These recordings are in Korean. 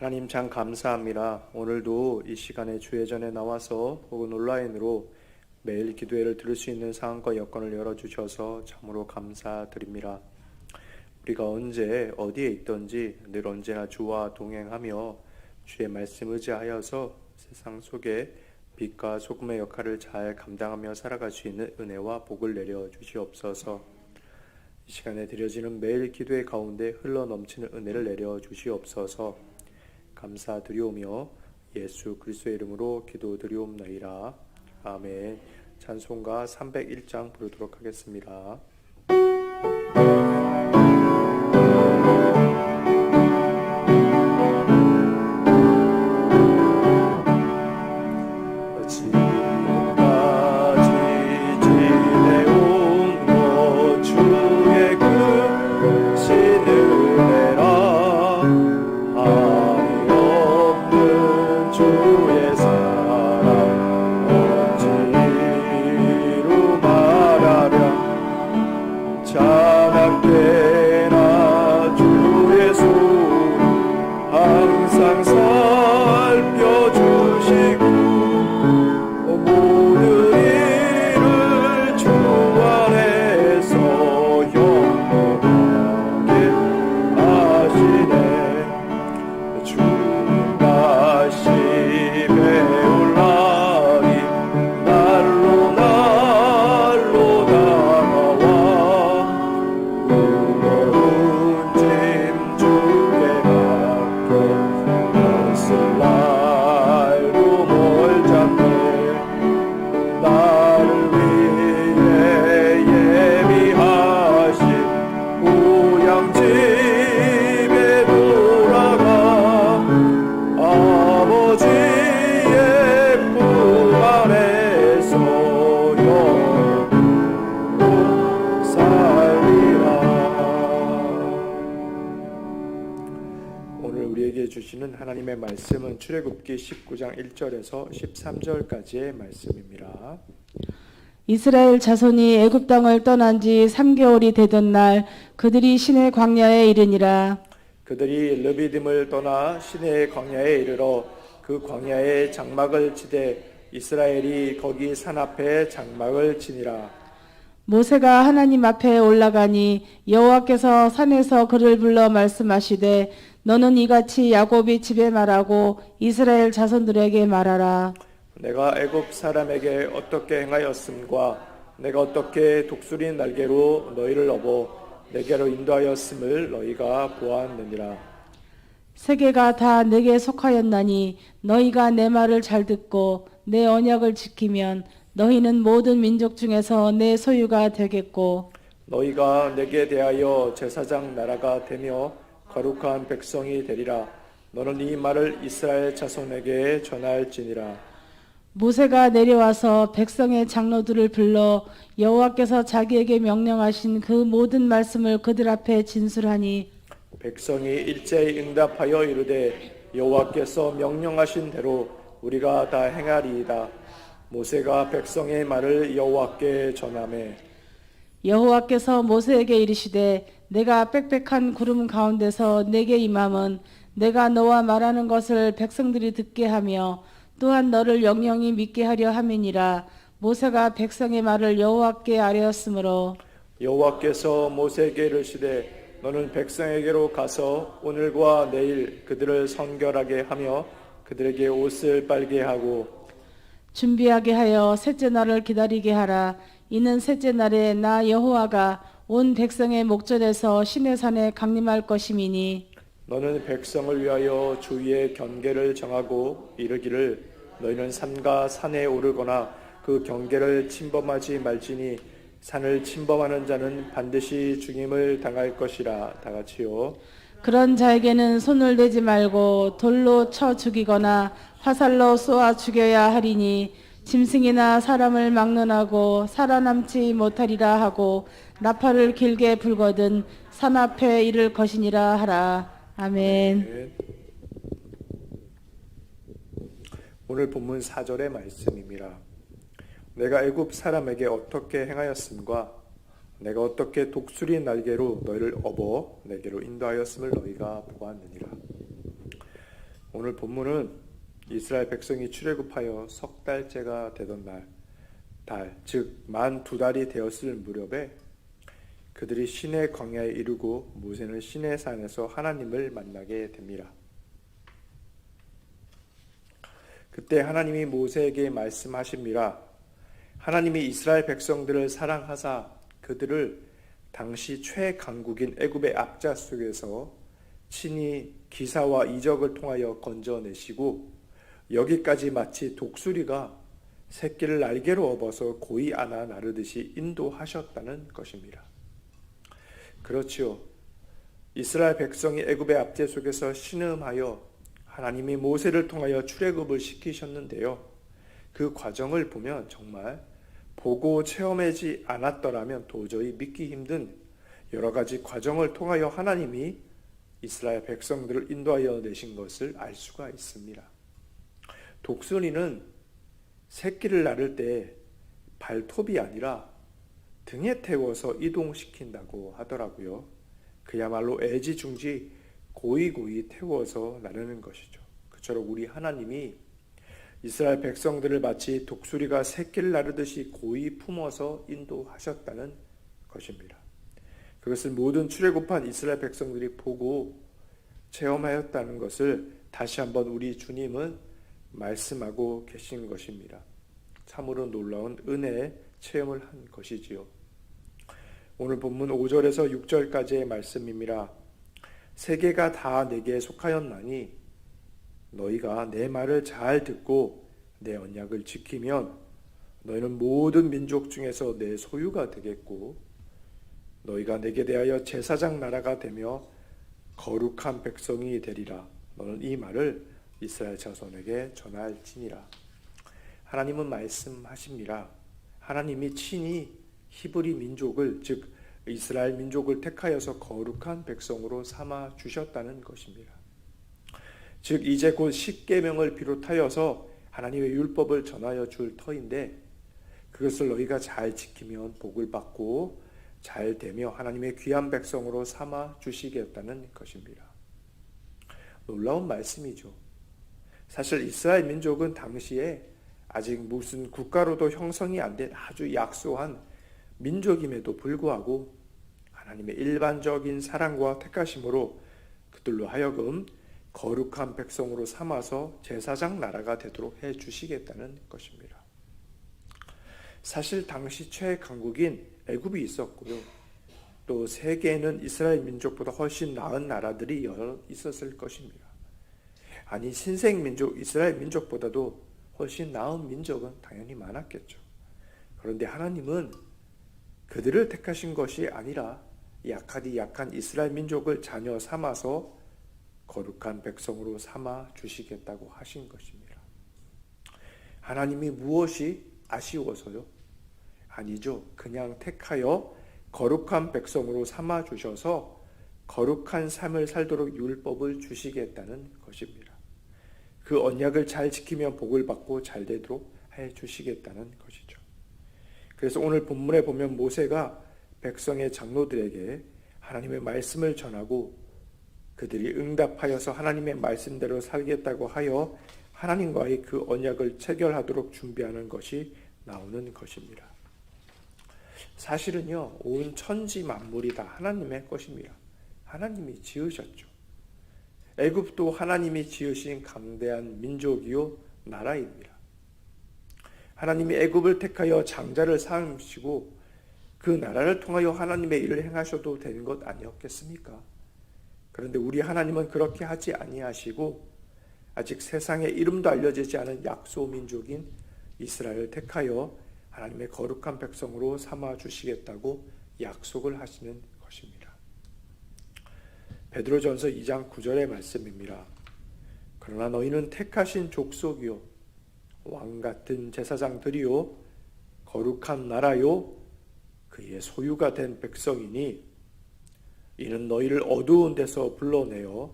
하나님 참 감사합니다. 오늘도 이 시간에 주의 전에 나와서 혹은 온라인으로 매일 기도회를 들을 수 있는 상황과 여건을 열어주셔서 참으로 감사드립니다. 우리가 언제 어디에 있든지 늘 언제나 주와 동행하며 주의 말씀 의지하여서 세상 속에 빛과 소금의 역할을 잘 감당하며 살아갈 수 있는 은혜와 복을 내려 주시옵소서. 이 시간에 드려지는 매일 기도회 가운데 흘러넘치는 은혜를 내려 주시옵소서. 감사드리오며 예수 그리스도의 이름으로 기도드리옵나이다. 아멘. 찬송가 301장 부르도록 하겠습니다. 하나님의 말씀은 출애굽기 19장 1절에서 13절까지의 말씀입니다. 이스라엘 자손이 애굽 땅을 떠난 지 3개월이 되던 날 그들이 시내 광야에 이르니라. 그들이 르비딤을 떠나 시내 광야에 이르러 그 광야에 장막을 치되 이스라엘이 거기 산 앞에 장막을 치니라. 모세가 하나님 앞에 올라가니 여호와께서 산에서 그를 불러 말씀하시되 너는 이같이 야곱의 집에 말하고 이스라엘 자손들에게 말하라. 내가 애굽 사람에게 어떻게 행하였음과 내가 어떻게 독수리 날개로 너희를 업어 내게로 인도하였음을 너희가 보았느니라. 세계가 다 내게 속하였나니 너희가 내 말을 잘 듣고 내 언약을 지키면 너희는 모든 민족 중에서 내 소유가 되겠고 너희가 내게 대하여 제사장 나라가 되며 거룩한 백성이 되리라. 너는 이 말을 이스라엘 자손에게 전할지니라. 모세가 내려와서 백성의 장로들을 불러 여호와께서 자기에게 명령하신 그 모든 말씀을 그들 앞에 진술하니 백성이 일제히 응답하여 이르되 여호와께서 명령하신 대로 우리가 다 행하리이다. 모세가 백성의 말을 여호와께 전하매 여호와께서 모세에게 이르시되 내가 빽빽한 구름 가운데서 내게 임함은 내가 너와 말하는 것을 백성들이 듣게 하며 또한 너를 영영히 믿게 하려 함이니라. 모세가 백성의 말을 여호와께 아뢰었으므로 여호와께서 모세에게 이르시되 너는 백성에게로 가서 오늘과 내일 그들을 성결하게 하며 그들에게 옷을 빨게 하고 준비하게 하여 셋째 날을 기다리게 하라. 이는 셋째 날에 나 여호와가 온 백성의 목전에서 시내산에 강림할 것임이니 너는 백성을 위하여 주위의 경계를 정하고 이르기를 너희는 산과 산에 오르거나 그 경계를 침범하지 말지니 산을 침범하는 자는 반드시 죽임을 당할 것이라. 다 같이요. 그런 자에게는 손을 대지 말고 돌로 쳐 죽이거나 화살로 쏘아 죽여야 하리니 짐승이나 사람을 막론하고 살아남지 못하리라 하고 나팔을 길게 불거든 산 앞에 이를 것이니라 하라. 아멘. 오늘 본문 4절의 말씀입니다. 내가 애굽 사람에게 어떻게 행하였음과 내가 어떻게 독수리 날개로 너희를 업어 내게로 인도하였음을 너희가 보았느니라. 오늘 본문은 이스라엘 백성이 출애굽하여 석 달째가 되던 즉 만 2달이 되었을 무렵에 그들이 시내 광야에 이르고 모세는 시내 산에서 하나님을 만나게 됩니다. 그때 하나님이 모세에게 말씀하십니다. 하나님이 이스라엘 백성들을 사랑하사 그들을 당시 최강국인 애굽의 압자 속에서 친히 기사와 이적을 통하여 건져내시고 여기까지 마치 독수리가 새끼를 날개로 업어서 고이 안아 나르듯이 인도하셨다는 것입니다. 그렇지요. 이스라엘 백성이 애굽의 압제 속에서 신음하여 하나님이 모세를 통하여 출애굽을 시키셨는데요. 그 과정을 보면 정말 보고 체험하지 않았더라면 도저히 믿기 힘든 여러 가지 과정을 통하여 하나님이 이스라엘 백성들을 인도하여 내신 것을 알 수가 있습니다. 독수리는 새끼를 나를 때 발톱이 아니라 등에 태워서 이동시킨다고 하더라고요. 그야말로 애지중지 고이고이 태워서 나르는 것이죠. 그처럼 우리 하나님이 이스라엘 백성들을 마치 독수리가 새끼를 나르듯이 고이 품어서 인도하셨다는 것입니다. 그것을 모든 출애굽한 이스라엘 백성들이 보고 체험하였다는 것을 다시 한번 우리 주님은 말씀하고 계신 것입니다. 참으로 놀라운 은혜의 체험을 한 것이지요. 오늘 본문 5절에서 6절까지의 말씀입니다. 세계가 다 내게 속하였나니 너희가 내 말을 잘 듣고 내 언약을 지키면 너희는 모든 민족 중에서 내 소유가 되겠고 너희가 내게 대하여 제사장 나라가 되며 거룩한 백성이 되리라. 너는 이 말을 이스라엘 자손에게 전할지니라. 하나님은 말씀하십니다. 하나님이 친히 히브리 민족을 즉 이스라엘 민족을 택하여서 거룩한 백성으로 삼아 주셨다는 것입니다. 즉 이제 곧 십계명을 비롯하여서 하나님의 율법을 전하여 줄 터인데 그것을 너희가 잘 지키면 복을 받고 잘 되며 하나님의 귀한 백성으로 삼아 주시겠다는 것입니다. 놀라운 말씀이죠. 사실 이스라엘 민족은 당시에 아직 무슨 국가로도 형성이 안 된 아주 약소한 민족임에도 불구하고 하나님의 일반적인 사랑과 택하심으로 그들로 하여금 거룩한 백성으로 삼아서 제사장 나라가 되도록 해 주시겠다는 것입니다. 사실 당시 최강국인 애굽이 있었고요. 또 세계에는 이스라엘 민족보다 훨씬 나은 나라들이 여러 있었을 것입니다. 아니 신생 민족 이스라엘 민족보다도 훨씬 나은 민족은 당연히 많았겠죠. 그런데 하나님은 그들을 택하신 것이 아니라 약하디 약한 이스라엘 민족을 자녀 삼아서 거룩한 백성으로 삼아 주시겠다고 하신 것입니다. 하나님이 무엇이 아쉬워서요? 아니죠. 그냥 택하여 거룩한 백성으로 삼아 주셔서 거룩한 삶을 살도록 율법을 주시겠다는 것입니다. 그 언약을 잘 지키면 복을 받고 잘 되도록 해 주시겠다는 것이죠. 그래서 오늘 본문에 보면 모세가 백성의 장로들에게 하나님의 말씀을 전하고 그들이 응답하여서 하나님의 말씀대로 살겠다고 하여 하나님과의 그 언약을 체결하도록 준비하는 것이 나오는 것입니다. 사실은요, 온 천지 만물이 다 하나님의 것입니다. 하나님이 지으셨죠. 애굽도 하나님이 지으신 강대한 민족이요 나라입니다. 하나님이 애굽을 택하여 장자를 삼으시고 그 나라를 통하여 하나님의 일을 행하셔도 되는 것 아니었겠습니까? 그런데 우리 하나님은 그렇게 하지 아니하시고 아직 세상에 이름도 알려지지 않은 약소 민족인 이스라엘을 택하여 하나님의 거룩한 백성으로 삼아 주시겠다고 약속을 하시는 것입니다. 베드로전서 2장 9절의 말씀입니다. 그러나 너희는 택하신 족속이요 왕 같은 제사장들이요 거룩한 나라요 그의 소유가 된 백성이니 이는 너희를 어두운 데서 불러내어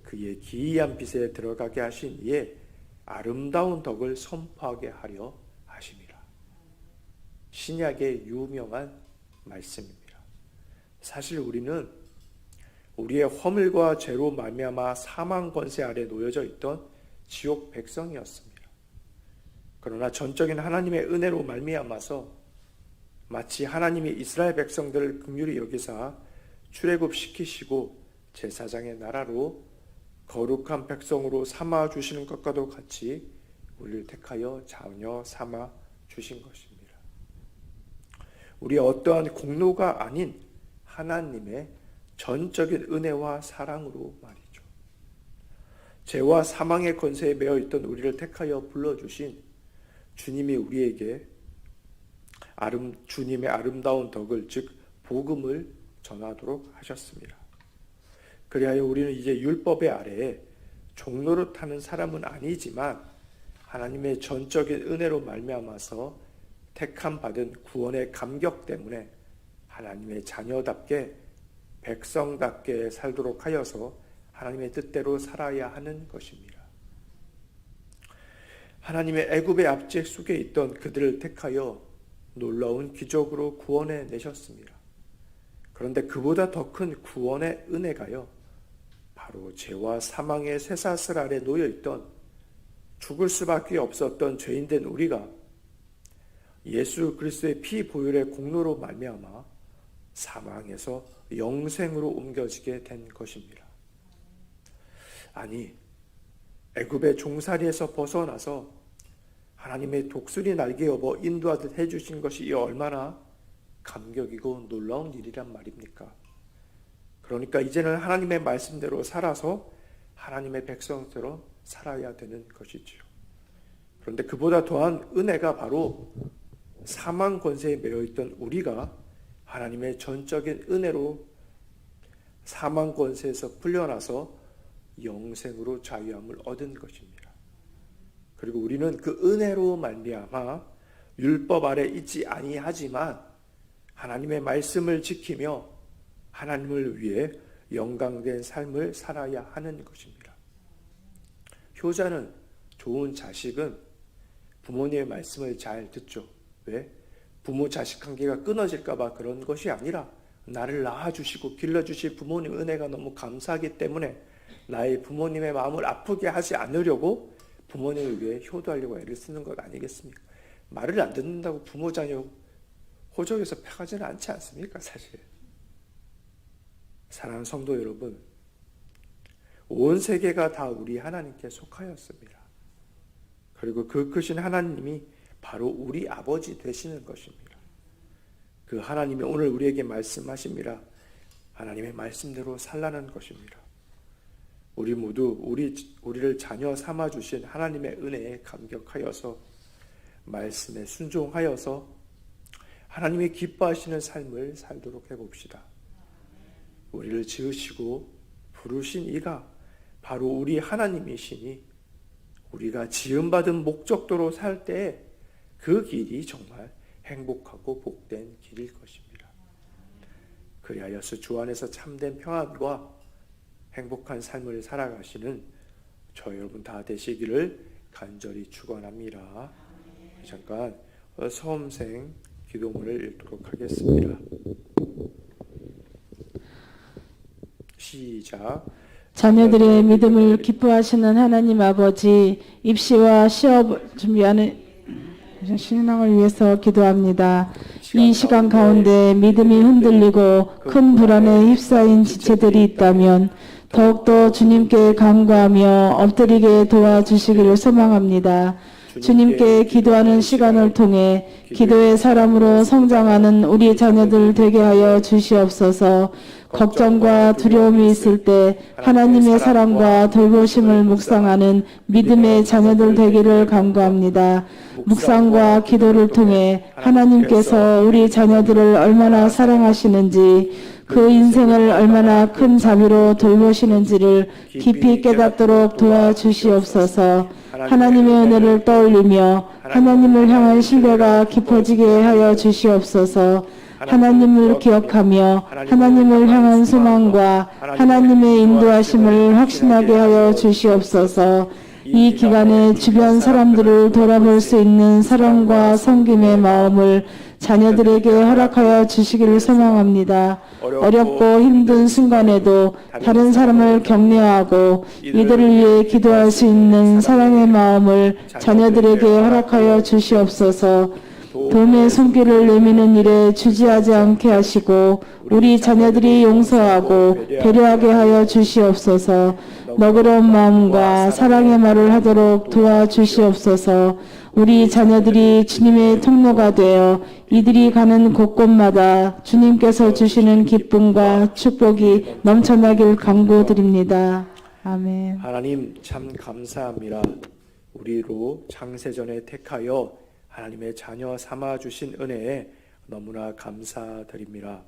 그의 기이한 빛에 들어가게 하신 이에 아름다운 덕을 선포하게 하려 하심이라. 신약의 유명한 말씀입니다. 사실 우리는 우리의 허물과 죄로 말미암아 사망 권세 아래 놓여져 있던 지옥 백성이었습니다. 그러나 전적인 하나님의 은혜로 말미암아서 마치 하나님이 이스라엘 백성들을 긍휼히 여기사 출애굽시키시고 제사장의 나라로 거룩한 백성으로 삼아 주시는 것과도 같이 우리를 택하여 자녀 삼아 주신 것입니다. 우리의 어떠한 공로가 아닌 하나님의 전적인 은혜와 사랑으로 말이죠. 죄와 사망의 권세에 매여 있던 우리를 택하여 불러주신 주님이 우리에게 주님의 아름다운 덕을, 즉 복음을 전하도록 하셨습니다. 그리하여 우리는 이제 율법의 아래에 종노릇 하는 사람은 아니지만 하나님의 전적인 은혜로 말미암아서 택함 받은 구원의 감격 때문에 하나님의 자녀답게 백성답게 살도록 하여서 하나님의 뜻대로 살아야 하는 것입니다. 하나님의 애굽의 압제 속에 있던 그들을 택하여 놀라운 기적으로 구원해 내셨습니다. 그런데 그보다 더 큰 구원의 은혜가요, 바로 죄와 사망의 쇠사슬 아래 놓여 있던 죽을 수밖에 없었던 죄인된 우리가 예수 그리스도의 피 보혈의 공로로 말미암아 사망에서 영생으로 옮겨지게 된 것입니다. 아니, 애굽의 종살이에서 벗어나서 하나님의 독수리 날개 업어 인도하듯 해주신 것이 얼마나 감격이고 놀라운 일이란 말입니까? 그러니까 이제는 하나님의 말씀대로 살아서 하나님의 백성처럼 살아야 되는 것이지요. 그런데 그보다 더한 은혜가 바로 사망 권세에 매여 있던 우리가 하나님의 전적인 은혜로 사망 권세에서 풀려나서 영생으로 자유함을 얻은 것입니다. 그리고 우리는 그 은혜로 말미암아 율법 아래 있지 아니하지만 하나님의 말씀을 지키며 하나님을 위해 영광된 삶을 살아야 하는 것입니다. 효자는, 좋은 자식은 부모님의 말씀을 잘 듣죠. 왜? 부모 자식 관계가 끊어질까 봐 그런 것이 아니라 나를 낳아주시고 길러주실 부모님 은혜가 너무 감사하기 때문에 나의 부모님의 마음을 아프게 하지 않으려고 부모님을 위해 효도하려고 애를 쓰는 것 아니겠습니까? 말을 안 듣는다고 부모 자녀 호적에서 패가지는 않지 않습니까? 사실. 사랑하는 성도 여러분, 온 세계가 다 우리 하나님께 속하였습니다. 그리고 그 크신 하나님이 바로 우리 아버지 되시는 것입니다. 그 하나님이 오늘 우리에게 말씀하십니다. 하나님의 말씀대로 살라는 것입니다. 우리 모두 우리를 자녀 삼아 주신 하나님의 은혜에 감격하여서 말씀에 순종하여서 하나님이 기뻐하시는 삶을 살도록 해봅시다. 우리를 지으시고 부르신 이가 바로 우리 하나님이시니 우리가 지음받은 목적도로 살 때 그 길이 정말 행복하고 복된 길일 것입니다. 그리하여서 주 안에서 참된 평안과 행복한 삶을 살아가시는 저 여러분 다 되시기를 간절히 축원합니다. 잠깐 수험생 기도문을 읽도록 하겠습니다. 시작. 자녀들의 믿음을 기뻐하시는 하나님 아버지, 입시와 시험 준비하는 신앙을 위해서 기도합니다. 이 시간 가운데 믿음이 흔들리고 큰 불안에 휩싸인 지체들이 있다면 더욱더 주님께 간구하며 엎드리게 도와주시기를 소망합니다. 주님께 기도하는 시간을 통해 기도의 사람으로 성장하는 우리 자녀들 되게 하여 주시옵소서. 걱정과 두려움이 있을 때 하나님의 사랑과 돌보심을 묵상하는 믿음의 자녀들 되기를 간구합니다. 묵상과 기도를 통해 하나님께서 우리 자녀들을 얼마나 사랑하시는지, 그 인생을 얼마나 큰 자비로 돌보시는지를 깊이 깨닫도록 도와주시옵소서. 하나님의 은혜를 떠올리며 하나님을 향한 신뢰가 깊어지게 하여 주시옵소서. 하나님을 기억하며 하나님을 향한 소망과 하나님의 인도하심을 확신하게 하여 주시옵소서. 이 기간에 주변 사람들을 돌아볼 수 있는 사랑과 섬김의 마음을 자녀들에게 허락하여 주시기를 소망합니다. 어렵고 힘든 순간에도 다른 사람을 격려하고 이들을 위해 기도할 수 있는 사랑의 마음을 자녀들에게 허락하여 주시옵소서. 도움의 손길을 내미는 일에 주지하지 않게 하시고 우리 자녀들이 용서하고 배려하게 하여 주시옵소서. 너그러운 마음과 사랑의 말을 하도록 도와주시옵소서. 우리 자녀들이 주님의 통로가 되어 이들이 가는 곳곳마다 주님께서 주시는 기쁨과 축복이 넘쳐나길 간구드립니다. 아멘. 하나님 참 감사합니다. 우리로 창세전에 택하여 하나님의 자녀 삼아 주신 은혜에 너무나 감사드립니다.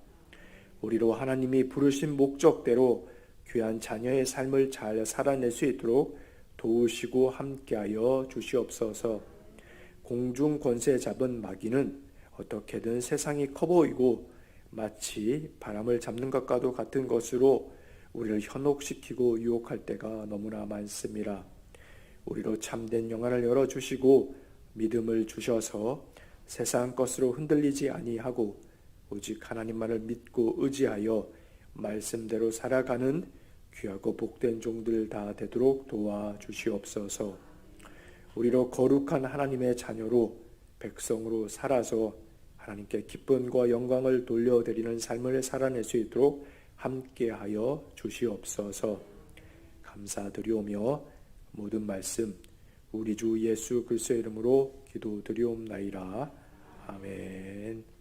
우리로 하나님이 부르신 목적대로 귀한 자녀의 삶을 잘 살아낼 수 있도록 도우시고 함께하여 주시옵소서. 공중 권세 잡은 마귀는 어떻게든 세상이 커 보이고 마치 바람을 잡는 것과도 같은 것으로 우리를 현혹시키고 유혹할 때가 너무나 많습니다. 우리로 참된 영안을 열어주시고 믿음을 주셔서 세상 것으로 흔들리지 아니하고 오직 하나님만을 믿고 의지하여 말씀대로 살아가는 귀하고 복된 종들 다 되도록 도와주시옵소서. 우리로 거룩한 하나님의 자녀로 백성으로 살아서 하나님께 기쁨과 영광을 돌려드리는 삶을 살아낼 수 있도록 함께하여 주시옵소서. 감사드리오며 모든 말씀 우리 주 예수 그리스도의 이름으로 기도드리옵나이다. 아멘.